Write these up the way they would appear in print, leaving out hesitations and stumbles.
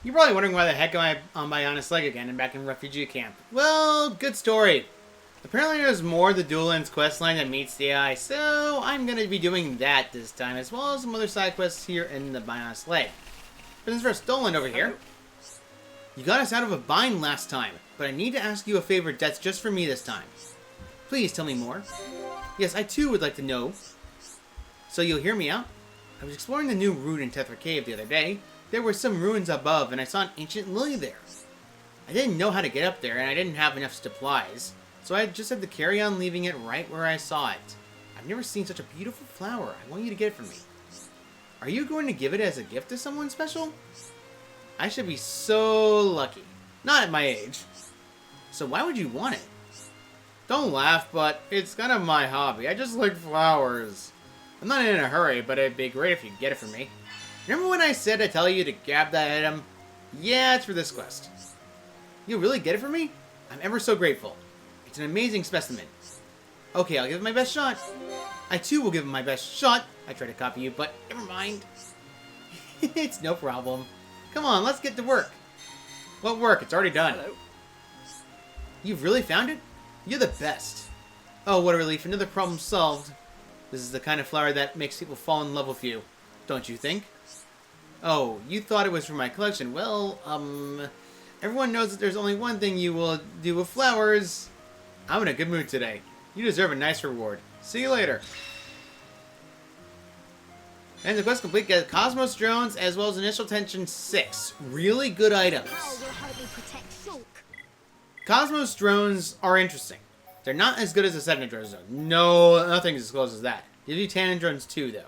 You're probably wondering why the heck am I on my honest leg again and back in refugee camp. Well, good story. Apparently there's more to Dual Links questline that meets the eye, so I'm going to be doing that this time, as well as some other side quests here in the Bionis Leg. But this first, Dolan over here. You got us out of a bind last time, but I need to ask you a favor that's just for me this time. Please tell me more. Yes, I too would like to know. So you'll hear me out? I was exploring the new ruin in Tetra Cave the other day. There were some ruins above, and I saw an ancient lily there. I didn't know how to get up there, and I didn't have enough supplies. So I just had to carry on leaving it right where I saw it. I've never seen such a beautiful flower. I want you to get it for me. Are you going to give it as a gift to someone special? I should be so lucky. Not at my age. So why would you want it? Don't laugh, but it's kind of my hobby. I just like flowers. I'm not in a hurry, but it'd be great if you get it for me. Remember when I said to tell you to grab that item? Yeah, it's for this quest. You'll really get it for me? I'm ever so grateful. It's an amazing specimen. Okay, I'll give it my best shot. I too will give it my best shot. I tried to copy you, but never mind. It's no problem. Come on, let's get to work. What work? It's already done. Hello. You've really found it? You're the best. Oh, what a relief. Another problem solved. This is the kind of flower that makes people fall in love with you. Don't you think? Oh, you thought it was for my collection. Well, everyone knows that there's only one thing you will do with flowers. I'm in a good mood today. You deserve a nice reward. See you later. And the quest complete, get Cosmos drones as well as initial tension 6. Really good items. How will help me protect Shulk? Cosmos drones are interesting. They're not as good as the 7 drones though. No, nothing as close as that. Give you 10 drones too though.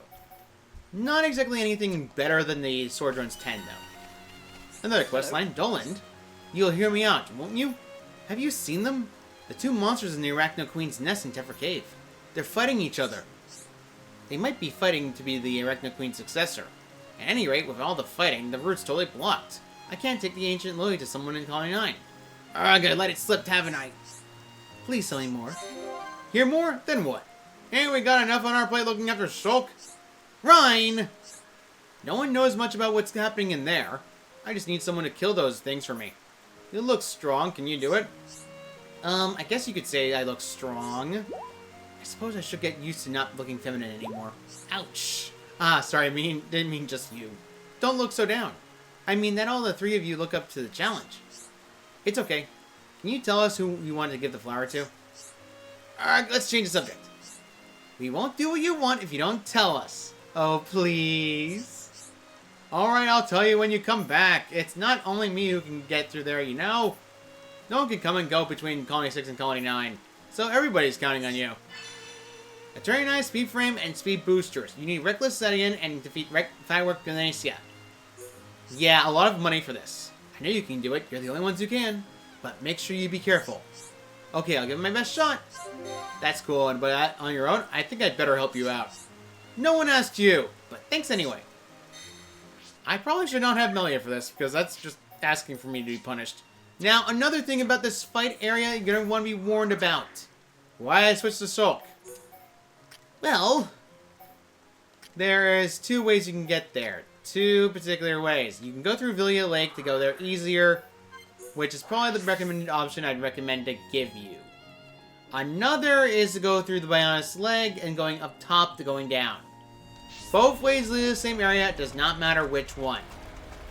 Not exactly anything better than the Sword drones 10 though. Another questline, Doland. You'll hear me out, won't you? Have you seen them? The two monsters in the Arachno Queen's nest in Tephra Cave. They're fighting each other. They might be fighting to be the Arachno Queen's successor. At any rate, with all the fighting, the route's totally blocked. I can't take the ancient lily to someone in Colony 9. I'm gonna let it slip, haven't I? Please tell me more. Hear more? Then what? Ain't we got enough on our plate looking after Shulk? Rhine! No one knows much about what's happening in there. I just need someone to kill those things for me. You look strong. Can you do it? I guess you could say I look strong. I suppose I should get used to not looking feminine anymore. Ouch. Ah, sorry, didn't mean just you. Don't look so down. I mean that all the three of you look up to the challenge. It's okay. Can you tell us who you wanted to give the flower to? Alright, let's change the subject. We won't do what you want if you don't tell us. Oh, please. Alright, I'll tell you when you come back. It's not only me who can get through there, you know. No one can come and go between Colony 6 and Colony 9. So everybody's counting on you. A very nice speed frame and speed boosters. You need Reckless Setting and defeat Firework Ganacia. Yeah, a lot of money for this. I know you can do it. You're the only ones who can. But make sure you be careful. Okay, I'll give it my best shot. That's cool, but on your own, I think I'd better help you out. No one asked you, but thanks anyway. I probably should not have Melia for this, because that's just asking for me to be punished. Now, another thing about this fight area you're going to want to be warned about. Why I switched to Shulk? Well, there is two ways you can get there. Two particular ways. You can go through Villia Lake to go there easier, which is probably the recommended option I'd recommend to give you. Another is to go through the Bionis Leg and going up top to going down. Both ways lead to the same area, it does not matter which one.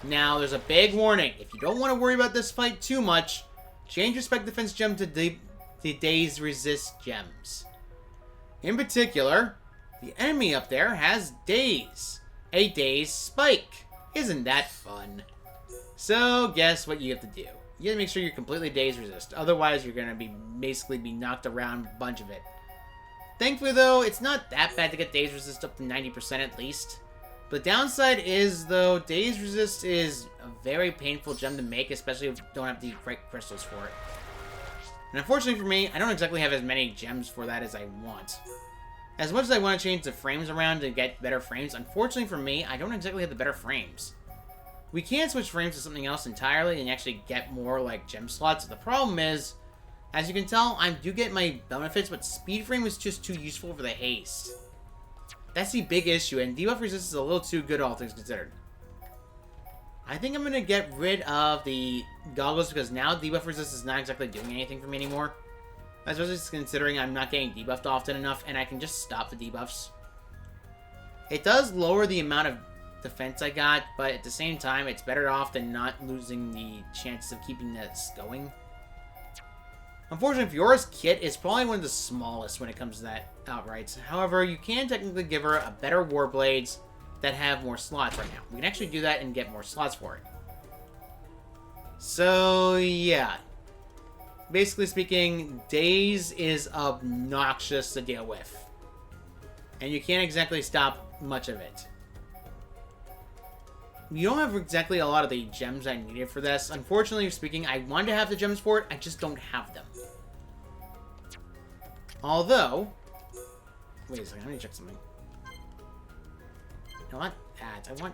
Now, there's a big warning. If you don't want to worry about this fight too much, change your Spec Defense gem to the Daze Resist gems. In particular, the enemy up there has Daze. A Daze Spike. Isn't that fun? So, guess what you have to do. You have to make sure you're completely Daze Resist. Otherwise, you're going to basically be knocked around a bunch of it. Thankfully, though, it's not that bad to get Daze Resist up to 90% at least. The downside is, though, Daze Resist is a very painful gem to make, especially if you don't have the right crystals for it. And unfortunately for me, I don't exactly have as many gems for that as I want. As much as I want to change the frames around to get better frames, unfortunately for me, I don't exactly have the better frames. We can switch frames to something else entirely and actually get more, like, gem slots. The problem is, as you can tell, I do get my benefits, but speed frame is just too useful for the haste. That's the big issue, and debuff resistance is a little too good, all things considered. I think I'm going to get rid of the goggles because now debuff resist is not exactly doing anything for me anymore. Especially considering I'm not getting debuffed often enough and I can just stop the debuffs. It does lower the amount of defense I got, but at the same time, it's better off than not losing the chances of keeping this going. Unfortunately, Fiora's kit is probably one of the smallest when it comes to that outright. However, you can technically give her a better Warblades that have more slots right now. We can actually do that and get more slots for it. So, yeah. Basically speaking, Daze is obnoxious to deal with. And you can't exactly stop much of it. You don't have exactly a lot of the gems I needed for this. Unfortunately speaking, I wanted to have the gems for it, I just don't have them. Although... Wait a second, I need to check something. You know what? Ads, I want...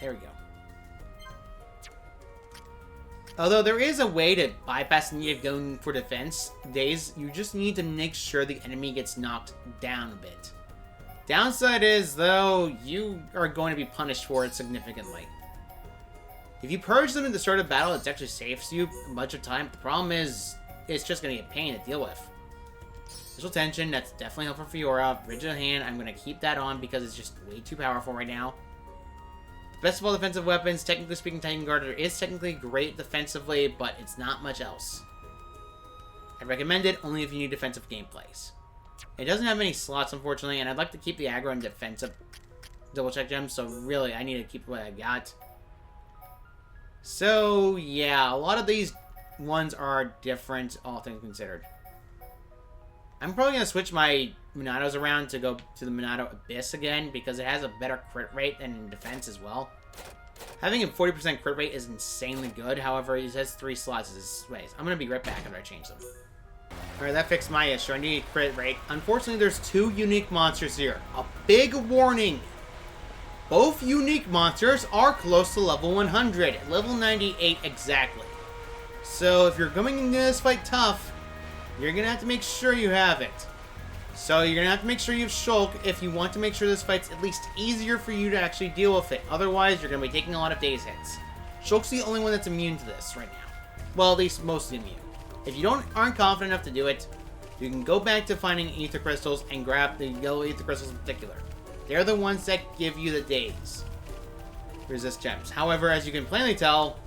There we go. Although there is a way to bypass the need of going for defense days, you just need to make sure the enemy gets knocked down a bit. Downside is, though, you are going to be punished for it significantly. If you purge them at the start of battle, it actually saves you a bunch of time. The problem is, it's just going to be a pain to deal with. Visual Tension, that's definitely helpful for Fiora. Rigid Hand, I'm going to keep that on because it's just way too powerful right now. Best of all defensive weapons, technically speaking, Titan Guarder is technically great defensively, but it's not much else. I recommend it only if you need defensive gameplays. It doesn't have many slots, unfortunately, and I'd like to keep the aggro and defensive double check gems, so really, I need to keep what I got. So, yeah, a lot of these ones are different, all things considered. I'm probably going to switch my Monados around to go to the Monado Abyss again, because it has a better crit rate than defense as well. Having a 40% crit rate is insanely good, however, it has 3 slots as ways. I'm going to be right back after I change them. Alright, that fixed my issue. I need crit rate. Unfortunately, there's 2 unique monsters here. A big warning! Both unique monsters are close to level 100. Level 98 exactly. So, if you're going into this fight tough, you're going to have to make sure you have it. So, you're going to have to make sure you have Shulk if you want to make sure this fight's at least easier for you to actually deal with it. Otherwise, you're going to be taking a lot of daze hits. Shulk's the only one that's immune to this right now. Well, at least mostly immune. If you aren't confident enough to do it, you can go back to finding Ether Crystals and grab the yellow Ether Crystals in particular. They're the ones that give you the daze resist gems. However, as you can plainly tell,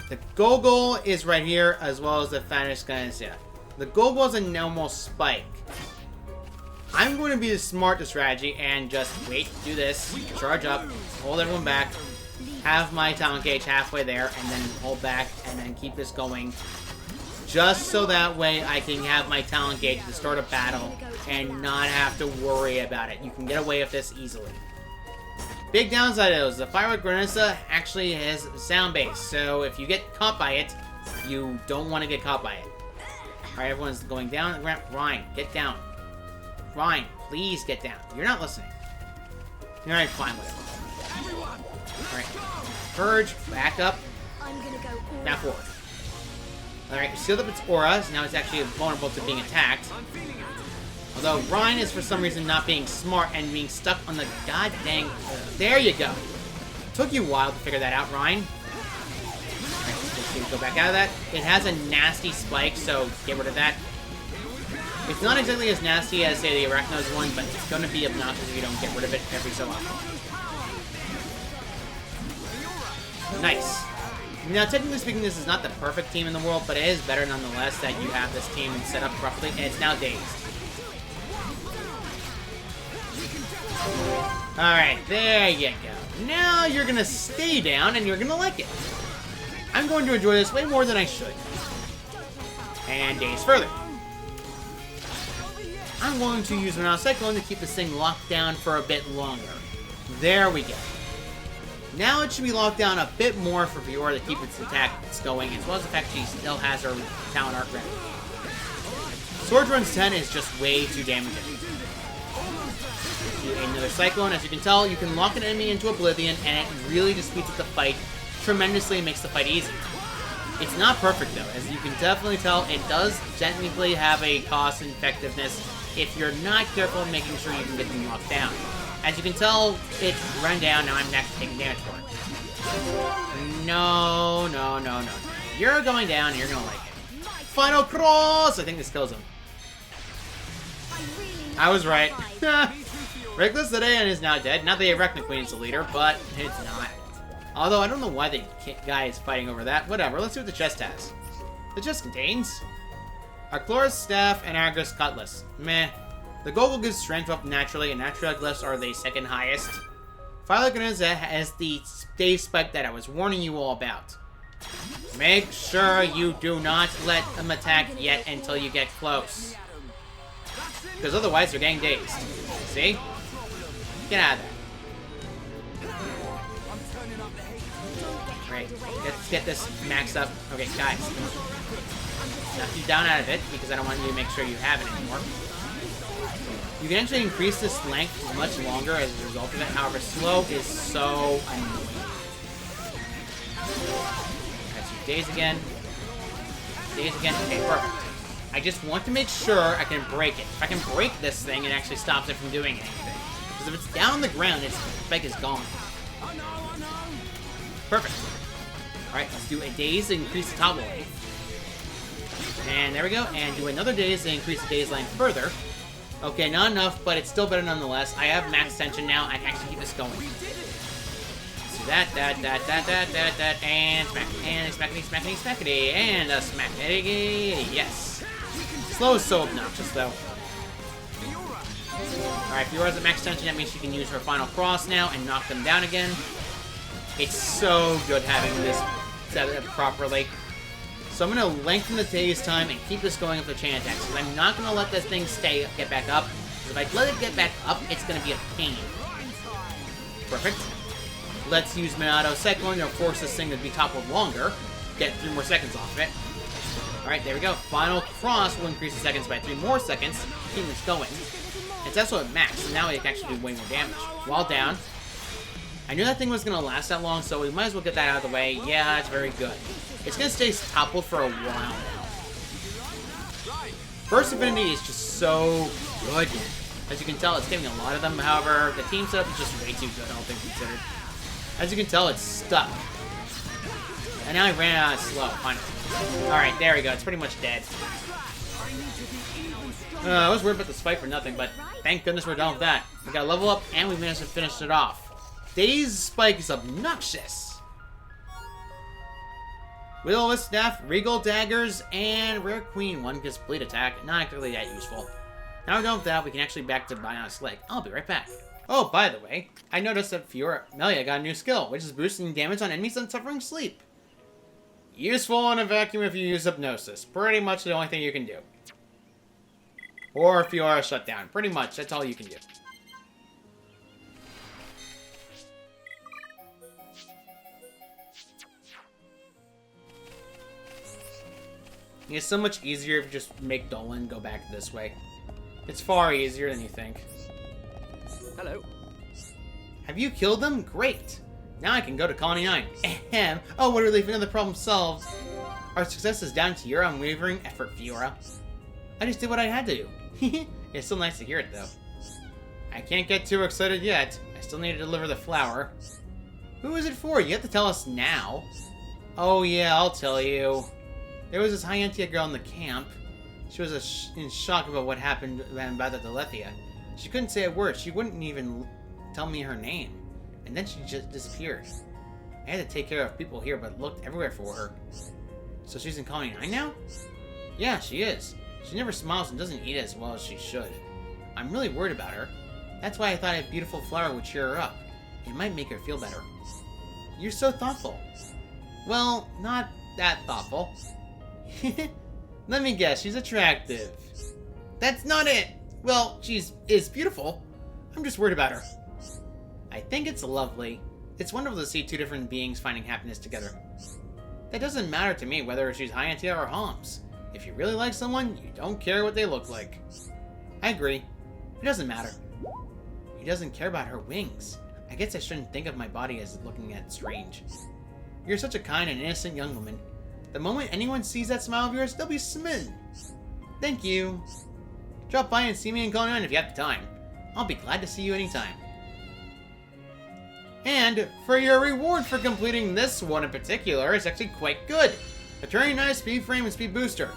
the Gogol is right here, as well as the Fanish Ganasia. The Gogol is a normal spike. I'm going to be the smart strategy and just wait, do this, charge up, hold everyone back, have my talent gauge halfway there, and then hold back, and then keep this going. Just so that way I can have my talent gauge to start a battle and not have to worry about it. You can get away with this easily. Big downside is the Fiora Granessa actually has sound base, so if you get caught by it, you don't want to get caught by it. Alright, everyone's going down. Ryan, get down. Ryan, please get down. You're not listening. Alright, fine, whatever. Alright. Purge, back up. Now forward. Alright, it sealed up its aura, so now it's actually vulnerable to being attacked. Although Ryan is for some reason not being smart and being stuck on the god dang... There you go. Took you a while to figure that out, Ryan. Alright, let's see, go back out of that. It has a nasty spike, so get rid of that. It's not exactly as nasty as, say, the Arachnos one, but it's going to be obnoxious if you don't get rid of it every so often. Nice. Now, technically speaking, this is not the perfect team in the world, but it is better nonetheless that you have this team set up roughly, and it's now dazed. Alright, there you go. Now you're going to stay down, and you're going to like it. I'm going to enjoy this way more than I should. And daze further. I'm going to use Monado Cyclone to keep this thing locked down for a bit longer. There we go. Now it should be locked down a bit more for Fiora to keep its attack going, as well as the fact she still has her talent arc ready. Sword Runs 10 is just way too damaging. Another Cyclone, as you can tell, you can lock an enemy into Oblivion, and it really just speeds up the fight tremendously and makes the fight easy. It's not perfect though, as you can definitely tell, it does technically have a cost and effectiveness if you're not careful in making sure you can get them locked down. As you can tell, it's run down. Now I'm actually taking damage for it. No, no, no, no. You're going down, and you're gonna like it. Final cross! I think this kills him. I was right. Reckless Sedan is now dead. Not that Arachne Queen's the leader, but it's not. Although, I don't know why the guy is fighting over that. Whatever, let's see what the chest has. The chest contains Arclora's Staff and Argus Cutlass. Meh. The Gogol gives strength up naturally, and natural glyphs are the second highest. Fiora has the Day Spike that I was warning you all about. Make sure you do not let them attack yet until you get close. Because otherwise they're getting dazed. See? Get out of there. Great. Let's get this maxed up. Okay, guys. Knock you down out of it, because I don't want you to make sure you have it anymore. You can actually increase this length much longer as a result of it. However, slow is so annoying. That's your days again. Days again. Okay, perfect. I just want to make sure I can break it. If I can break this thing, it actually stops it from doing anything. Because if it's down on the ground, its spike is gone. Perfect. Alright, let's do a daze to increase the top line. And there we go. And do another daze to increase the daze length further. Okay, not enough, but it's still better nonetheless. I have max tension now. I can actually keep this going. So that, and smack, and smackity, and a smackity, yes. Slow is so obnoxious, though. Alright, Fiora's at max tension. That means she can use her final cross now and knock them down again. It's so good having this set up properly. So I'm going to lengthen the daze time and keep this going with the chain attacks. Because I'm not going to let this thing get back up. Because if I let it get back up, it's going to be a pain. Perfect. Let's use Monado Cyclone to force this thing to be toppled longer. Get 3 more seconds off of it. Alright, there we go. Final cross will increase the seconds by 3 more seconds. Keep this going. It's also at max, so now it can actually do way more damage. While down. I knew that thing was going to last that long, so we might as well get that out of the way. Yeah, it's very good. It's going to stay toppled for a while now. Burst Affinity is just so good. As you can tell, it's giving a lot of them. However, the team setup is just way too good, all things considered. As you can tell, it's stuck. And now I ran out of slow, finally. Alright, there we go. It's pretty much dead. I was worried about the spike for nothing, but thank goodness we're done with that. We got a level up, and we managed to finish it off. Daze Spike is obnoxious. Will-O-Wisp Staff, Regal Daggers, and Rare Queen. One gives Bleed Attack. Not actually that useful. Now we're done with that, we can actually back to Bionic Leg. I'll be right back. Oh, by the way, I noticed that Fiora Melia got a new skill, which is boosting damage on enemies and suffering sleep. Useful in a vacuum if you use Hypnosis. Pretty much the only thing you can do. Or Fiora Shutdown. Pretty much, that's all you can do. It's so much easier if you just make Dolan go back this way. It's far easier than you think. Hello. Have you killed them? Great! Now I can go to Colony 9. Ahem. Oh, what a relief, another problem solved. Our success is down to your unwavering effort, Fiora. I just did what I had to do. It's still nice to hear it, though. I can't get too excited yet. I still need to deliver the flower. Who is it for? You have to tell us now. Oh yeah, I'll tell you. There was this Hyantia girl in the camp. She was in shock about what happened about the Delethia. She couldn't say a word. She wouldn't even tell me her name. And then she just disappeared. I had to take care of people here, but looked everywhere for her. So she's in Colony 9 now? Yeah, she is. She never smiles and doesn't eat as well as she should. I'm really worried about her. That's why I thought a beautiful flower would cheer her up. It might make her feel better. You're so thoughtful. Well, not that thoughtful. Let me guess, she's attractive. That's not it! Well, is beautiful. I'm just worried about her. I think it's lovely. It's wonderful to see two different beings finding happiness together. That doesn't matter to me whether she's Hyantia or Homs. If you really like someone, you don't care what they look like. I agree. It doesn't matter. He doesn't care about her wings. I guess I shouldn't think of my body as looking at strange. You're such a kind and innocent young woman. The moment anyone sees that smile of yours, they'll be smitten. Thank you. Drop by and see me in Colony 9 if you have the time. I'll be glad to see you anytime. And for your reward for completing this one in particular, it's actually quite good. The turning knife, speed frame, and speed booster.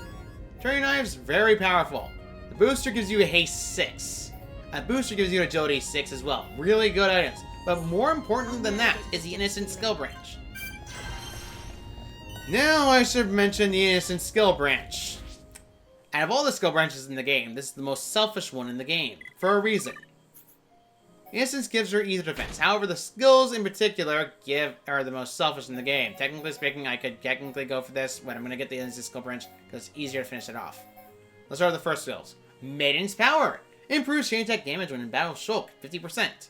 Turning knives, very powerful. The booster gives you a haste 6. A booster gives you agility 6 as well. Really good items. But more important than that is the innocent skill branch. Now I should mention the innocent skill branch. Out of all the skill branches in the game, this is the most selfish one in the game, for a reason. Innocence gives her ether defense. However, the skills in particular are the most selfish in the game. Technically speaking, I could technically go for this, but I'm going to get the innocent skill branch because it's easier to finish it off. Let's start with the first skills. Maiden's Power. Improves chain attack damage when in battle with Shulk, 50%.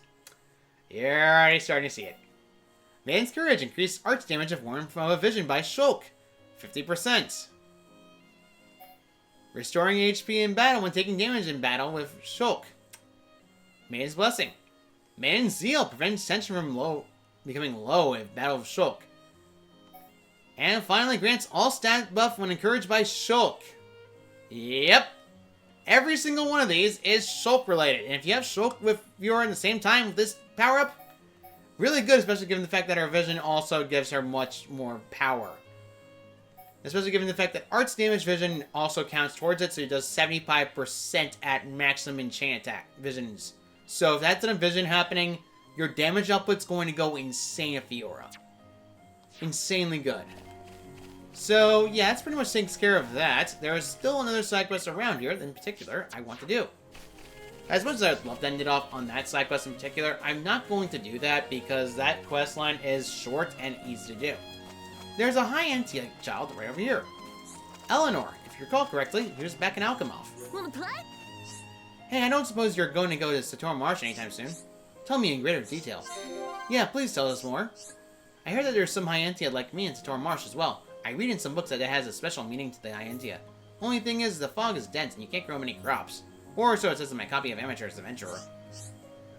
You're already starting to see it. Maiden's Courage. Increased arch damage if worn from a vision by Shulk, 50%. Restoring HP in battle when taking damage in battle with Shulk. Maiden's Blessing. Maiden's Zeal prevents tension from becoming low in battle with Shulk. And finally grants all stat buff when encouraged by Shulk. Yep. Every single one of these is Shulk related. And if you have Shulk with Fiora at the same time with this power up, really good, especially given the fact that her vision also gives her much more power. Especially given the fact that arts damage vision also counts towards it, so it does 75% at maximum in chain attack visions. So if that's an vision happening, your damage output's going to go insane at Fiora. Insanely good. So yeah, that's pretty much takes care of that. There is still another side quest around here in particular I want to do. As much as I'd love to end it off on that side quest in particular, I'm not going to do that because that quest line is short and easy to do. There's a high-end child right over here. Eleanor, if you recall correctly, he was back in Alchemoth. Wanna play? Hey, I don't suppose you're going to go to Sator Marsh anytime soon. Tell me in greater detail. Yeah, please tell us more. I heard that there's some Hyantia like me in Sator Marsh as well. I read in some books that it has a special meaning to the Hyantia. Only thing is, the fog is dense and you can't grow many crops. Or so it says in my copy of Amateur's Adventurer.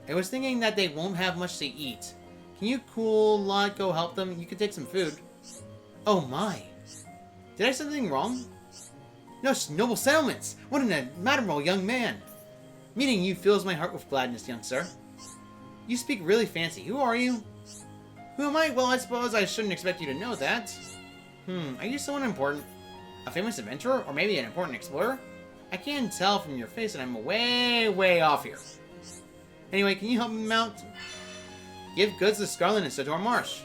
I was thinking that they won't have much to eat. Can you go help them? You could take some food. Oh my. Did I say something wrong? No, noble settlements! What an admirable young man! Meeting you fills my heart with gladness, young sir. You speak really fancy. Who are you? Who am I? Well, I suppose I shouldn't expect you to know that. Are you someone important? A famous adventurer? Or maybe an important explorer? I can't tell from your face that I'm way off here. Anyway, can you help me out? Give goods to Scarlet and Sator Marsh.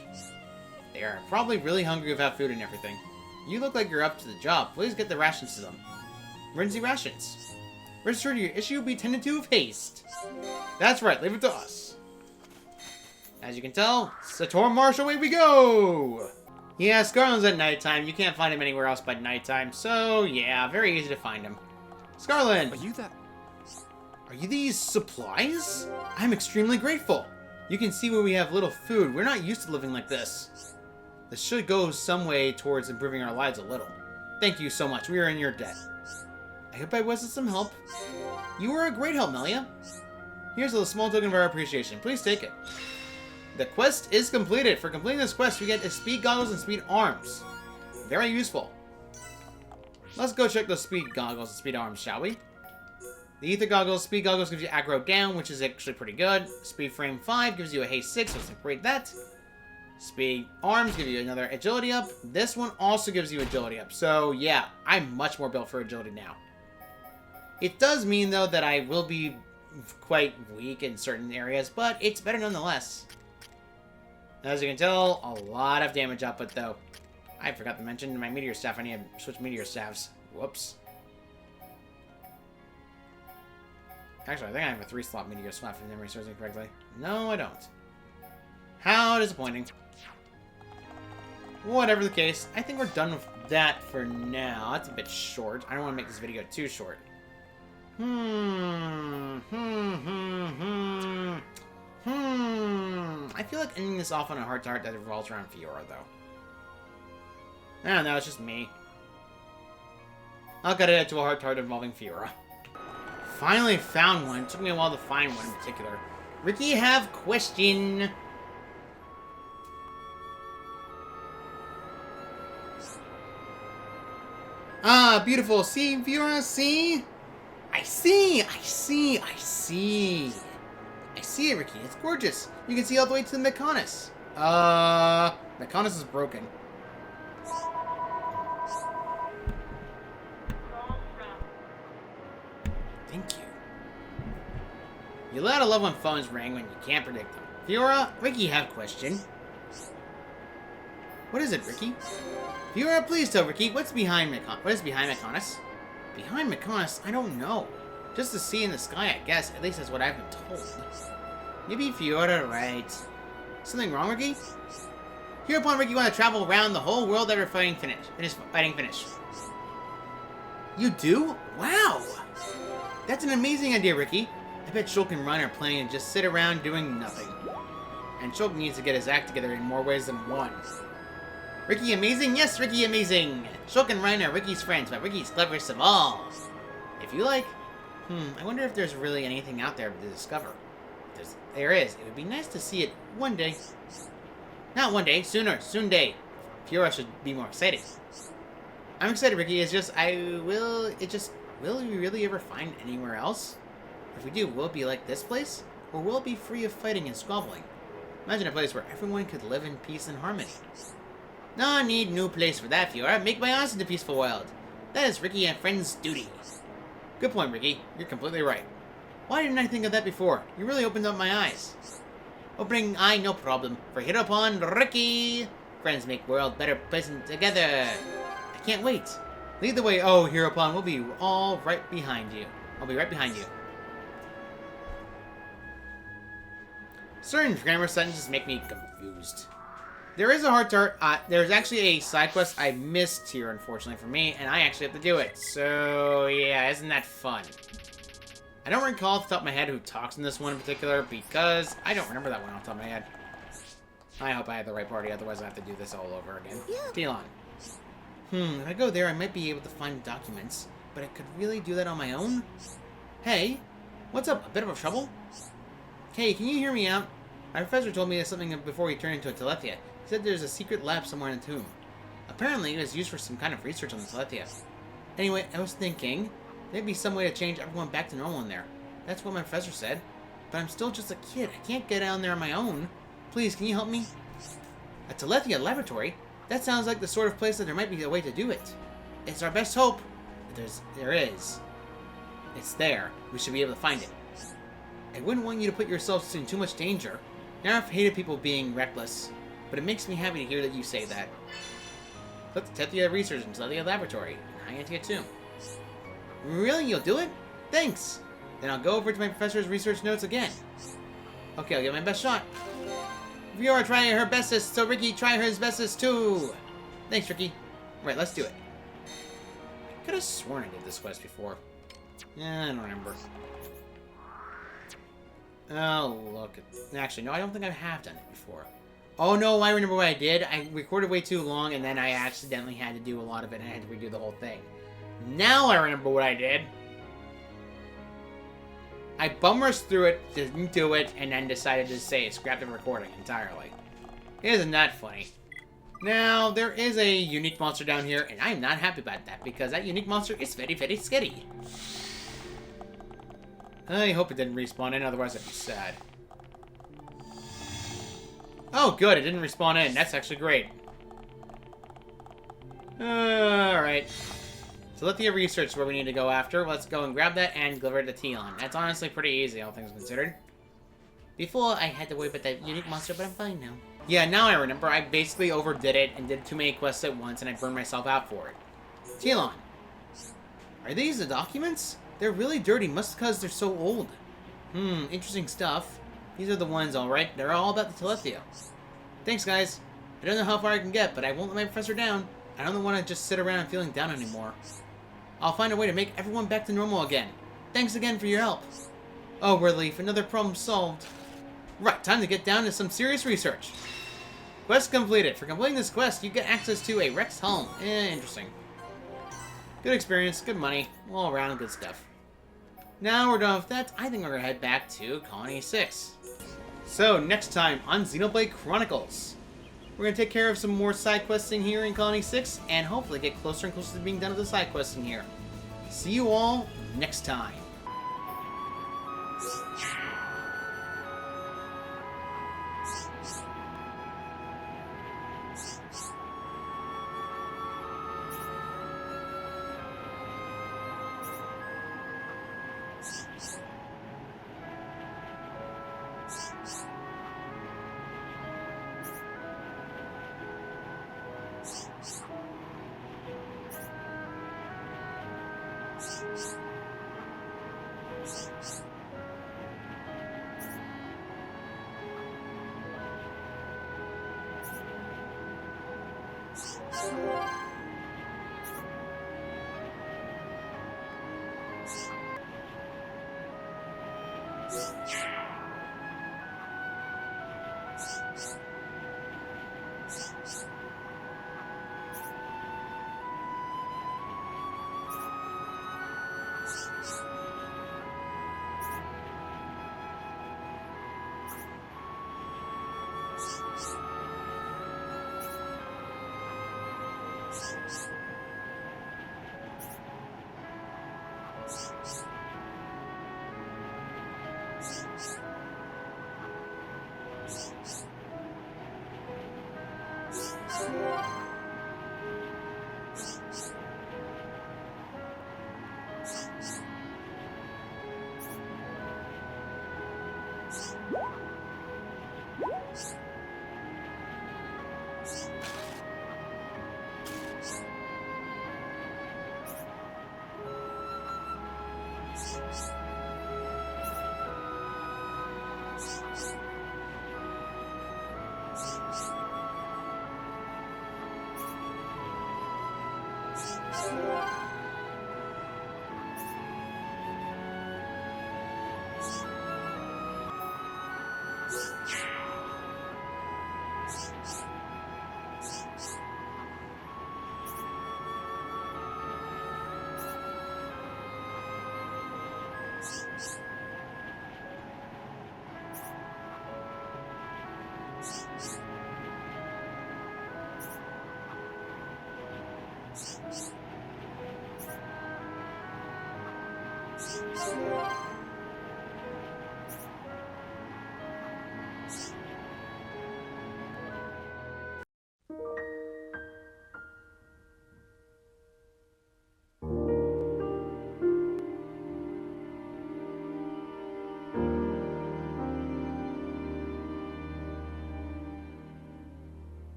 They are probably really hungry without food and everything. You look like you're up to the job. Please get the rations to them. Emergency rations. Register your issue will be tended to with haste. That's right, leave it to us. As you can tell, Sator Marsh, away we go! Yeah, Scarlet's at nighttime. You can't find him anywhere else but nighttime. So, yeah, very easy to find him. Scarlet! Are you these supplies? I'm extremely grateful. You can see where we have little food. We're not used to living like this. This should go some way towards improving our lives a little. Thank you so much. We are in your debt. I hope I was of some help. You were a great help, Melia. Here's a small token of our appreciation. Please take it. The quest is completed. For completing this quest, we get speed goggles and speed arms. Very useful. Let's go check those speed goggles and speed arms, shall we? The ether goggles, speed goggles gives you aggro down, which is actually pretty good. Speed frame 5 gives you a haste 6, so let's upgrade that. Speed arms give you another agility up. This one also gives you agility up. So yeah, I'm much more built for agility now. It does mean though that I will be quite weak in certain areas, but it's better nonetheless. As you can tell, a lot of damage output though. I forgot to mention my meteor staff. I need to switch meteor staffs. Whoops. Actually, I think I have a 3-slot meteor staff if memory serves me correctly. No, I don't. How disappointing. Whatever the case, I think we're done with that for now. That's a bit short. I don't want to make this video too short. I feel like ending this off on a heart-to-heart that revolves around Fiora, though. I don't know, it's just me. I'll cut it to a heart-to-heart involving Fiora. Finally found one. It took me a while to find one in particular. Ricky, have question. Ah, beautiful. See, Fiora, see? I see. see it, Ricky. It's gorgeous. You can see all the way to the Mechonis. Mechonis is broken. Thank you. You let a love when phones ring when you can't predict them. Fiora, Ricky have question. What is it, Ricky? Fiora, please tell Ricky, what is behind Mechonis? Behind Mechonis? I don't know. Just the sea in the sky, I guess. At least that's what I've been told. Maybe Fiora right. Something wrong, Ricky? Hereupon, Ricky want to travel around the whole world after fighting finish. You do? Wow! That's an amazing idea, Ricky. I bet Shulk and Run are planning to just sit around doing nothing. And Shulk needs to get his act together in more ways than one. Ricky amazing? Yes, Ricky amazing! Shulk and Ryan are Ricky's friends, but Ricky's cleverest of all. If you like. I wonder if there's really anything out there to discover. If there is. It would be nice to see it one day. Not one day, soon day. Fiora should be more excited. I'm excited, Ricky. It's just, will we really ever find anywhere else? If we do, will it be like this place? Or will it be free of fighting and squabbling? Imagine a place where everyone could live in peace and harmony. No need new place for that, Fiora. Make my house into a peaceful world. That is Ricky and friend's duty. Good point, Ricky. You're completely right. Why didn't I think of that before? You really opened up my eyes. Opening eye, no problem. For hereupon, Ricky! Friends make world better pleasant together. I can't wait. Lead the way, oh, hereupon. We'll be all right behind you. I'll be right behind you. Certain grammar sentences make me confused. There is a heart to heart. There's actually a side quest I missed here, unfortunately for me, and I actually have to do it. So, yeah, isn't that fun? I don't recall off the top of my head who talks in this one in particular, because I don't remember that one off the top of my head. I hope I had the right party, otherwise I have to do this all over again. Telon. If I go there, I might be able to find documents, but I could really do that on my own? Hey, what's up? A bit of trouble? Hey, can you hear me out? My professor told me something before he turned into a Telethia. He said there's a secret lab somewhere in the tomb. Apparently, it was used for some kind of research on the Telethia. Anyway, I was thinking, maybe some way to change everyone back to normal in there. That's what my professor said. But I'm still just a kid. I can't get down there on my own. Please, can you help me? A Telethia laboratory? That sounds like the sort of place that there might be a way to do it. It's our best hope. But there is. It's there. We should be able to find it. I wouldn't want you to put yourselves in too much danger. I've hated people being reckless, but it makes me happy to hear that you say that. Put the Telethia research into the laboratory and hang it to your tomb. Really? You'll do it? Thanks! Then I'll go over to my professor's research notes again. Okay, I'll give my best shot. Fiora trying her bestest, so Ricky try his bestest too! Thanks, Ricky. Right, let's do it. I could have sworn I did this quest before. I don't remember. Oh, look. Actually, no, I don't think I have done it before. Oh, no, I remember what I did. I recorded way too long, and then I accidentally had to do a lot of it, and I had to redo the whole thing. Now I remember what I did. I bum rushed through it, didn't do it, and then decided to say scrap the recording entirely. Isn't that funny? Now, there is a unique monster down here, and I'm not happy about that, because that unique monster is very, very scary. I hope it didn't respawn in, otherwise I'd be sad. Oh, good, it didn't respawn in. That's actually great. Alright. Telethia research is where we need to go after. Let's go and grab that and deliver it to Telon. That's honestly pretty easy, all things considered. Before, I had to worry about that unique monster, but I'm fine now. Yeah, now I remember. I basically overdid it and did too many quests at once, and I burned myself out for it. Telon. Are these the documents? They're really dirty, must because they're so old. Interesting stuff. These are the ones, alright. They're all about the Telethia. Thanks, guys. I don't know how far I can get, but I won't let my professor down. I don't want to just sit around feeling down anymore. I'll find a way to make everyone back to normal again. Thanks again for your help. Oh, relief. Another problem solved. Right, time to get down to some serious research. Quest completed. For completing this quest, you get access to a Rex Helm. Interesting. Good experience, good money, all around good stuff. Now we're done with that, I think we're gonna head back to Colony 6. So, next time on Xenoblade Chronicles, we're gonna take care of some more side questing here in Colony 6, and hopefully get closer and closer to being done with the side questing here. See you all next time.